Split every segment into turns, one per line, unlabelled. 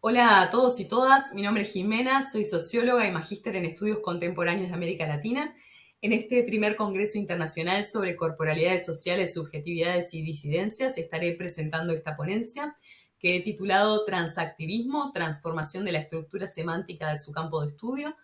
Hola a todos y todas, mi nombre es Jimena, soy socióloga y magíster en estudios contemporáneos de América Latina. En este primer Congreso Internacional sobre Corporalidades Sociales, Subjetividades y Disidencias estaré presentando esta ponencia que he titulado Transactivismo, transformación de la estructura semántica de su campo de estudio.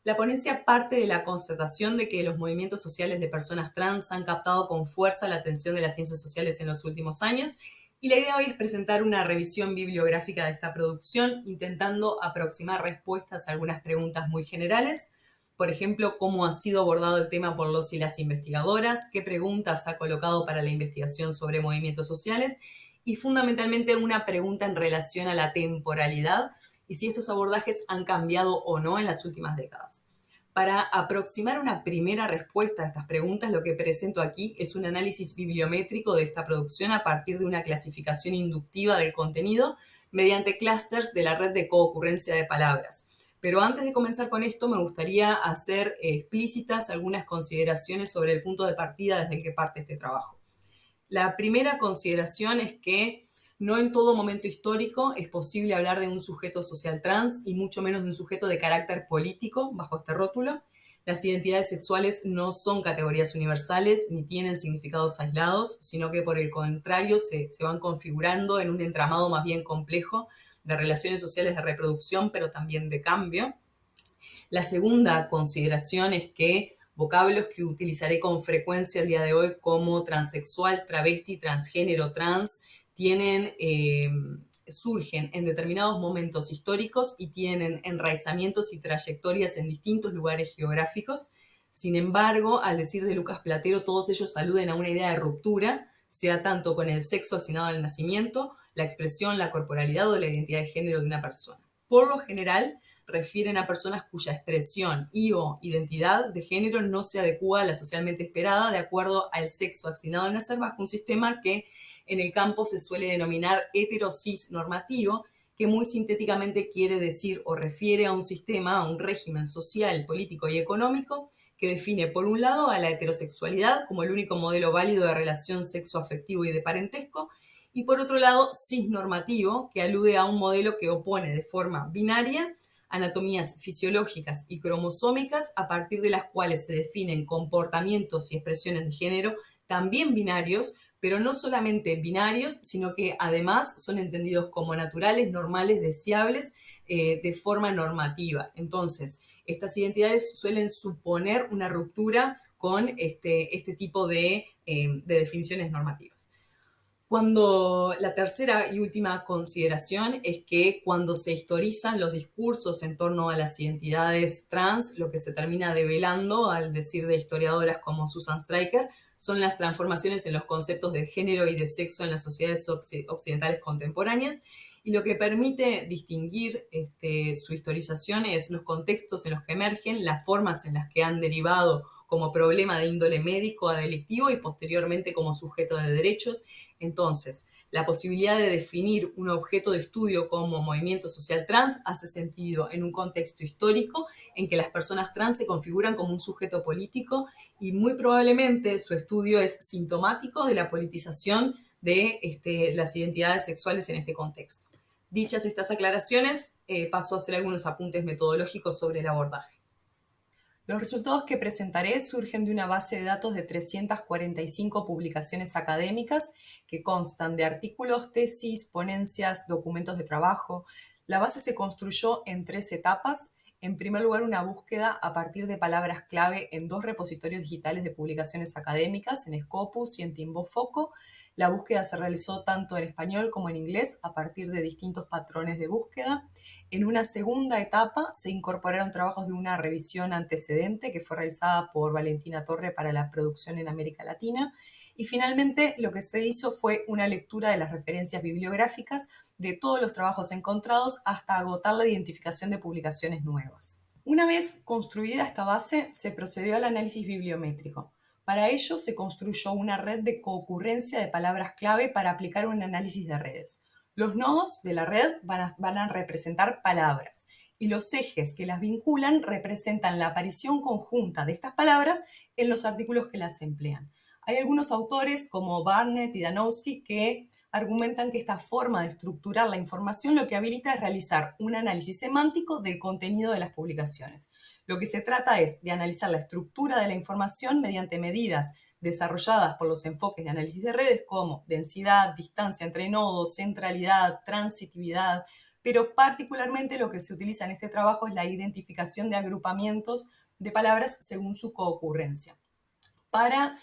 La ponencia parte de la constatación de que los movimientos sociales de personas trans han captado con fuerza la atención de las ciencias sociales en los últimos años y la idea hoy es presentar una revisión bibliográfica de esta producción, intentando aproximar respuestas a algunas preguntas muy generales. Por ejemplo, cómo ha sido abordado el tema por los y las investigadoras, qué preguntas ha colocado para la investigación sobre movimientos sociales y fundamentalmente una pregunta en relación a la temporalidad y si estos abordajes han cambiado o no en las últimas décadas. Para aproximar una primera respuesta a estas preguntas, lo que presento aquí es un análisis bibliométrico de esta producción a partir de una clasificación inductiva del contenido mediante clústeres de la red de coocurrencia de palabras. Pero antes de comenzar con esto, me gustaría hacer explícitas algunas consideraciones sobre el punto de partida desde el que parte este trabajo. La primera consideración es que no en todo momento histórico es posible hablar de un sujeto social trans y mucho menos de un sujeto de carácter político bajo este rótulo. Las identidades sexuales no son categorías universales ni tienen significados aislados, sino que por el contrario se van configurando en un entramado más bien complejo de relaciones sociales de reproducción, pero también de cambio. La segunda consideración es que vocablos que utilizaré con frecuencia el día de hoy como transexual, travesti, transgénero, trans, surgen en determinados momentos históricos y tienen enraizamientos y trayectorias en distintos lugares geográficos. Sin embargo, al decir de Lucas Platero, todos ellos aluden a una idea de ruptura, sea tanto con el sexo asignado al nacimiento, la expresión, la corporalidad o la identidad de género de una persona. Por lo general, refieren a personas cuya expresión y o identidad de género no se adecua a la socialmente esperada de acuerdo al sexo asignado al nacer bajo un sistema que en el campo se suele denominar heterosis normativo, que muy sintéticamente quiere decir o refiere a un sistema, a un régimen social, político y económico que define por un lado a la heterosexualidad como el único modelo válido de relación sexoafectivo y de parentesco, y por otro lado cisnormativo, que alude a un modelo que opone de forma binaria anatomías fisiológicas y cromosómicas a partir de las cuales se definen comportamientos y expresiones de género también binarios, pero no solamente binarios, sino que además son entendidos como naturales, normales, deseables, de forma normativa. Entonces, estas identidades suelen suponer una ruptura con este tipo de definiciones normativas. Cuando la tercera y última consideración es que cuando se historizan los discursos en torno a las identidades trans, lo que se termina develando, al decir de historiadoras como Susan Stryker, son las transformaciones en los conceptos de género y de sexo en las sociedades occidentales contemporáneas, y lo que permite distinguir su historización es los contextos en los que emergen, las formas en las que han derivado como problema de índole médico a delictivo y posteriormente como sujeto de derechos. Entonces, la posibilidad de definir un objeto de estudio como movimiento social trans hace sentido en un contexto histórico en que las personas trans se configuran como un sujeto político y muy probablemente su estudio es sintomático de la politización de las identidades sexuales en este contexto. Dichas estas aclaraciones, paso a hacer algunos apuntes metodológicos sobre el abordaje. Los resultados que presentaré surgen de una base de datos de 345 publicaciones académicas que constan de artículos, tesis, ponencias, documentos de trabajo. La base se construyó en 3 etapas. En primer lugar, una búsqueda a partir de palabras clave en 2 repositorios digitales de publicaciones académicas, en Scopus y en Timbofoco. La búsqueda se realizó tanto en español como en inglés a partir de distintos patrones de búsqueda. En una segunda etapa se incorporaron trabajos de una revisión antecedente que fue realizada por Valentina Torre para la producción en América Latina. Y finalmente lo que se hizo fue una lectura de las referencias bibliográficas de todos los trabajos encontrados hasta agotar la identificación de publicaciones nuevas. Una vez construida esta base, se procedió al análisis bibliométrico. Para ello se construyó una red de concurrencia de palabras clave para aplicar un análisis de redes. Los nodos de la red van a representar palabras y los ejes que las vinculan representan la aparición conjunta de estas palabras en los artículos que las emplean. Hay algunos autores como Barnett y Danowski que argumentan que esta forma de estructurar la información lo que habilita es realizar un análisis semántico del contenido de las publicaciones. Lo que se trata es de analizar la estructura de la información mediante medidas desarrolladas por los enfoques de análisis de redes como densidad, distancia entre nodos, centralidad, transitividad, pero particularmente lo que se utiliza en este trabajo es la identificación de agrupamientos de palabras según su coocurrencia. Para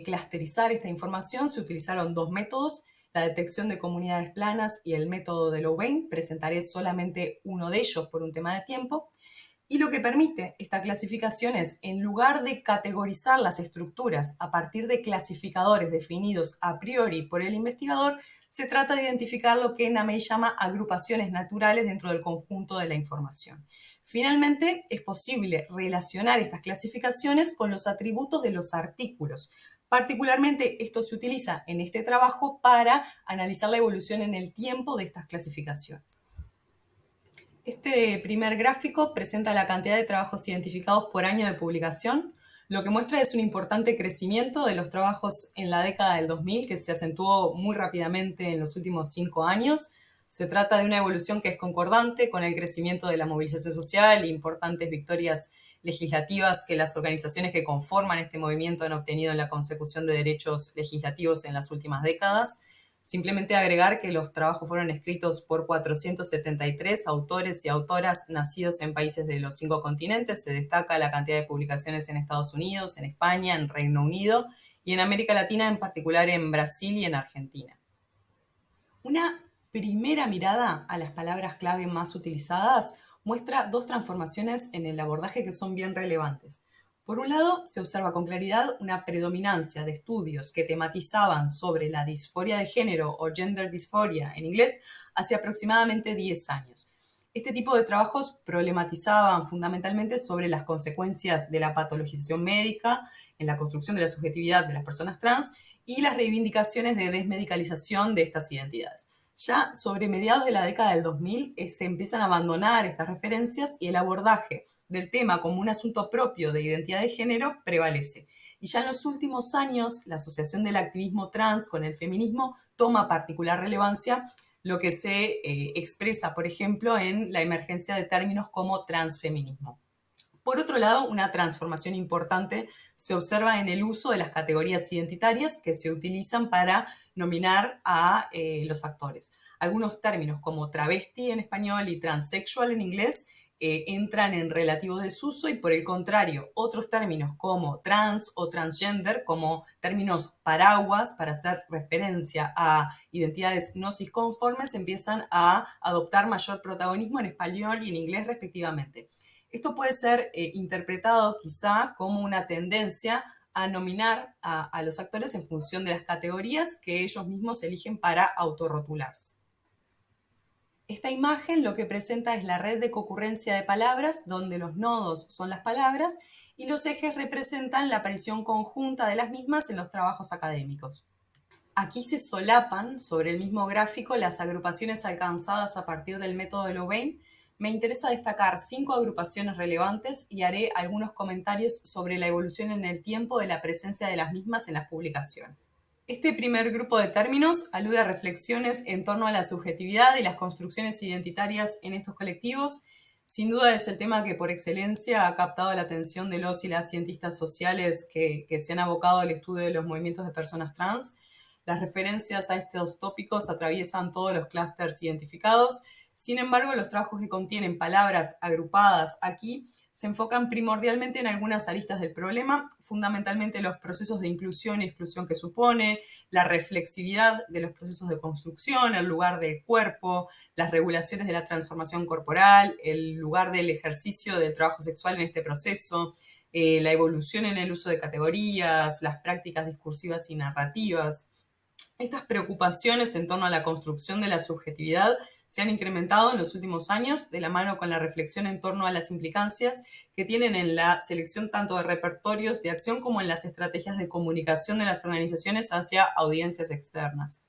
clusterizar esta información se utilizaron dos métodos, la detección de comunidades planas y el método de Louvain. Presentaré solamente uno de ellos por un tema de tiempo. Y lo que permite esta clasificación es, en lugar de categorizar las estructuras a partir de clasificadores definidos a priori por el investigador, se trata de identificar lo que Namey llama agrupaciones naturales dentro del conjunto de la información. Finalmente, es posible relacionar estas clasificaciones con los atributos de los artículos. Particularmente, esto se utiliza en este trabajo para analizar la evolución en el tiempo de estas clasificaciones. Este primer gráfico presenta la cantidad de trabajos identificados por año de publicación. Lo que muestra es un importante crecimiento de los trabajos en la década del 2000, que se acentuó muy rápidamente en los últimos 5 años. Se trata de una evolución que es concordante con el crecimiento de la movilización social e importantes victorias legislativas que las organizaciones que conforman este movimiento han obtenido en la consecución de derechos legislativos en las últimas décadas. Simplemente agregar que los trabajos fueron escritos por 473 autores y autoras nacidos en países de los 5 continentes. Se destaca la cantidad de publicaciones en Estados Unidos, en España, en Reino Unido y en América Latina, en particular en Brasil y en Argentina. Una primera mirada a las palabras clave más utilizadas muestra dos transformaciones en el abordaje que son bien relevantes. Por un lado, se observa con claridad una predominancia de estudios que tematizaban sobre la disforia de género o gender dysphoria en inglés hace aproximadamente 10 años. Este tipo de trabajos problematizaban fundamentalmente sobre las consecuencias de la patologización médica en la construcción de la subjetividad de las personas trans y las reivindicaciones de desmedicalización de estas identidades. Ya sobre mediados de la década del 2000 se empiezan a abandonar estas referencias y el abordaje del tema como un asunto propio de identidad de género prevalece. Y ya en los últimos años, la asociación del activismo trans con el feminismo toma particular relevancia, lo que se expresa, por ejemplo, en la emergencia de términos como transfeminismo. Por otro lado, una transformación importante se observa en el uso de las categorías identitarias que se utilizan para nominar a los actores. Algunos términos como travesti en español y transexual en inglés entran en relativo desuso y por el contrario, otros términos como trans o transgender, como términos paraguas para hacer referencia a identidades no cisconformes, empiezan a adoptar mayor protagonismo en español y en inglés respectivamente. Esto puede ser interpretado quizá como una tendencia a nominar a los actores en función de las categorías que ellos mismos eligen para autorrotularse. Esta imagen lo que presenta es la red de concurrencia de palabras, donde los nodos son las palabras y los ejes representan la aparición conjunta de las mismas en los trabajos académicos. Aquí se solapan sobre el mismo gráfico las agrupaciones alcanzadas a partir del método de Louvain. Me interesa destacar 5 agrupaciones relevantes y haré algunos comentarios sobre la evolución en el tiempo de la presencia de las mismas en las publicaciones. Este primer grupo de términos alude a reflexiones en torno a la subjetividad y las construcciones identitarias en estos colectivos. Sin duda es el tema que por excelencia ha captado la atención de los y las cientistas sociales que se han abocado al estudio de los movimientos de personas trans. Las referencias a estos tópicos atraviesan todos los clústeres identificados. Sin embargo, los trabajos que contienen palabras agrupadas aquí se enfocan primordialmente en algunas aristas del problema, fundamentalmente los procesos de inclusión y exclusión que supone, la reflexividad de los procesos de construcción, el lugar del cuerpo, las regulaciones de la transformación corporal, el lugar del ejercicio del trabajo sexual en este proceso, la evolución en el uso de categorías, las prácticas discursivas y narrativas. Estas preocupaciones en torno a la construcción de la subjetividad se han incrementado en los últimos años de la mano con la reflexión en torno a las implicancias que tienen en la selección tanto de repertorios de acción como en las estrategias de comunicación de las organizaciones hacia audiencias externas.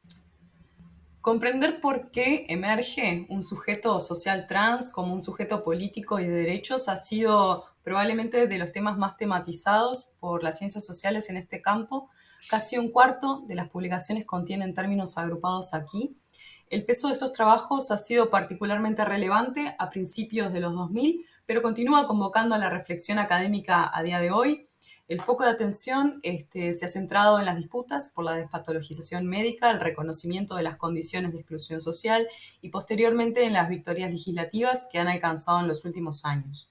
Comprender por qué emerge un sujeto social trans como un sujeto político y de derechos ha sido probablemente de los temas más tematizados por las ciencias sociales en este campo. Casi un cuarto de las publicaciones contienen términos agrupados aquí. El peso de estos trabajos ha sido particularmente relevante a principios de los 2000, pero continúa convocando a la reflexión académica a día de hoy. El foco de atención se ha centrado en las disputas por la despatologización médica, el reconocimiento de las condiciones de exclusión social y posteriormente en las victorias legislativas que han alcanzado en los últimos años.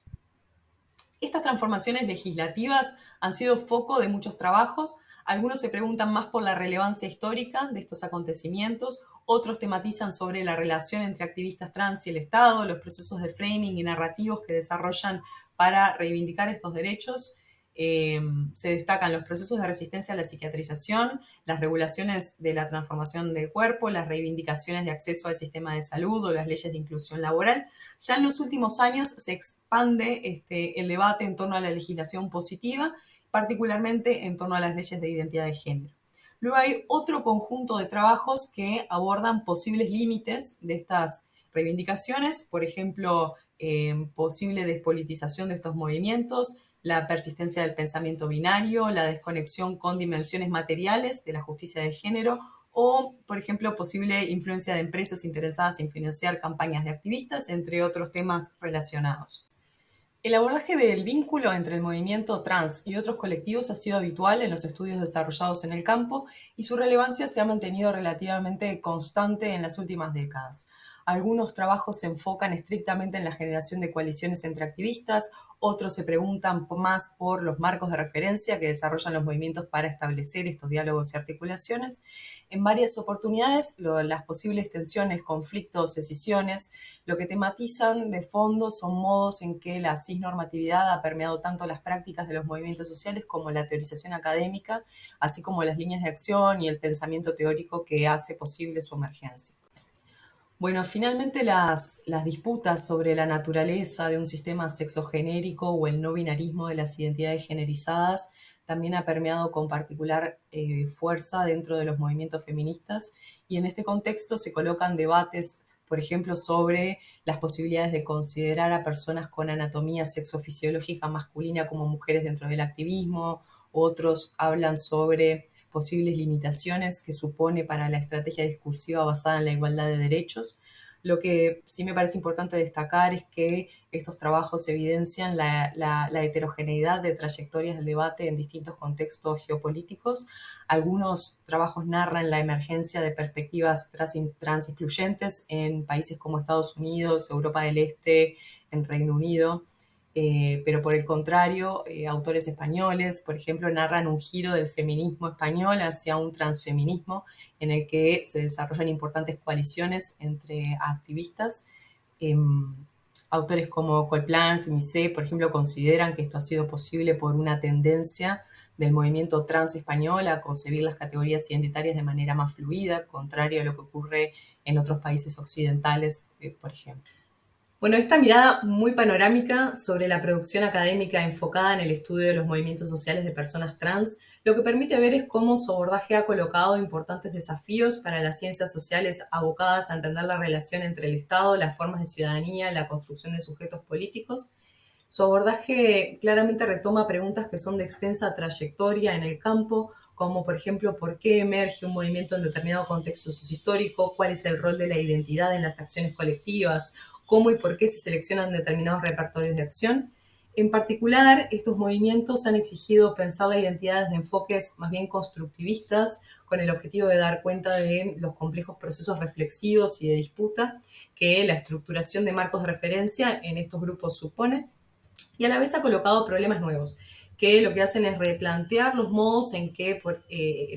Estas transformaciones legislativas han sido foco de muchos trabajos. Algunos se preguntan más por la relevancia histórica de estos acontecimientos, otros tematizan sobre la relación entre activistas trans y el Estado, los procesos de framing y narrativos que desarrollan para reivindicar estos derechos. Se destacan los procesos de resistencia a la psiquiatrización, las regulaciones de la transformación del cuerpo, las reivindicaciones de acceso al sistema de salud o las leyes de inclusión laboral. Ya en los últimos años se expande el debate en torno a la legislación positiva, particularmente en torno a las leyes de identidad de género. Luego hay otro conjunto de trabajos que abordan posibles límites de estas reivindicaciones, por ejemplo, posible despolitización de estos movimientos, la persistencia del pensamiento binario, la desconexión con dimensiones materiales de la justicia de género o, por ejemplo, posible influencia de empresas interesadas en financiar campañas de activistas, entre otros temas relacionados. El abordaje del vínculo entre el movimiento trans y otros colectivos ha sido habitual en los estudios desarrollados en el campo y su relevancia se ha mantenido relativamente constante en las últimas décadas. Algunos trabajos se enfocan estrictamente en la generación de coaliciones entre activistas, otros se preguntan más por los marcos de referencia que desarrollan los movimientos para establecer estos diálogos y articulaciones. En varias oportunidades, las posibles tensiones, conflictos, escisiones, lo que tematizan de fondo son modos en que la cisnormatividad ha permeado tanto las prácticas de los movimientos sociales como la teorización académica, así como las líneas de acción y el pensamiento teórico que hace posible su emergencia. Bueno, finalmente las disputas sobre la naturaleza de un sistema sexogenérico o el no binarismo de las identidades generizadas también ha permeado con particular fuerza dentro de los movimientos feministas y en este contexto se colocan debates, por ejemplo, sobre las posibilidades de considerar a personas con anatomía sexofisiológica masculina como mujeres dentro del activismo, otros hablan sobre posibles limitaciones que supone para la estrategia discursiva basada en la igualdad de derechos. Lo que sí me parece importante destacar es que estos trabajos evidencian la heterogeneidad de trayectorias del debate en distintos contextos geopolíticos. Algunos trabajos narran la emergencia de perspectivas trans excluyentes en países como Estados Unidos, Europa del Este, en Reino Unido. Pero por el contrario, autores españoles, por ejemplo, narran un giro del feminismo español hacia un transfeminismo en el que se desarrollan importantes coaliciones entre activistas. Autores como Colplans y Misé, por ejemplo, consideran que esto ha sido posible por una tendencia del movimiento trans español a concebir las categorías identitarias de manera más fluida, contrario a lo que ocurre en otros países occidentales, por ejemplo. Bueno, esta mirada muy panorámica sobre la producción académica enfocada en el estudio de los movimientos sociales de personas trans, lo que permite ver es cómo su abordaje ha colocado importantes desafíos para las ciencias sociales abocadas a entender la relación entre el Estado, las formas de ciudadanía, la construcción de sujetos políticos. Su abordaje claramente retoma preguntas que son de extensa trayectoria en el campo, como por ejemplo, ¿por qué emerge un movimiento en determinado contexto sociohistórico? ¿Cuál es el rol de la identidad en las acciones colectivas? ¿Cómo y por qué se seleccionan determinados repertorios de acción? En particular, estos movimientos han exigido pensar la identidad desde enfoques más bien constructivistas, con el objetivo de dar cuenta de los complejos procesos reflexivos y de disputa que la estructuración de marcos de referencia en estos grupos supone, y a la vez ha colocado problemas nuevos, que lo que hacen es replantear los modos en que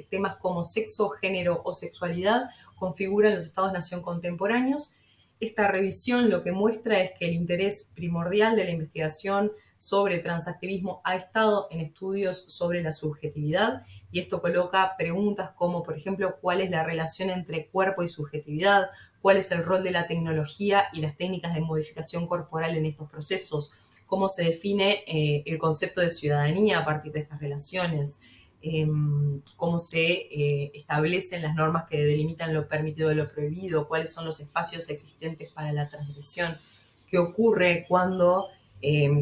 temas como sexo, género o sexualidad configuran los estados-nación contemporáneos. Esta revisión lo que muestra es que el interés primordial de la investigación sobre transactivismo ha estado en estudios sobre la subjetividad y esto coloca preguntas como, por ejemplo, ¿cuál es la relación entre cuerpo y subjetividad? ¿Cuál es el rol de la tecnología y las técnicas de modificación corporal en estos procesos? ¿Cómo se define el concepto de ciudadanía a partir de estas relaciones? Cómo se establecen las normas que delimitan lo permitido de lo prohibido, cuáles son los espacios existentes para la transgresión, qué ocurre cuando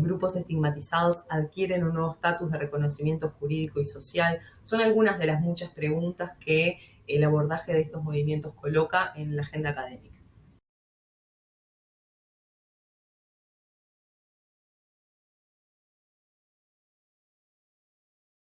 grupos estigmatizados adquieren un nuevo estatus de reconocimiento jurídico y social. Son algunas de las muchas preguntas que el abordaje de estos movimientos coloca en la agenda académica.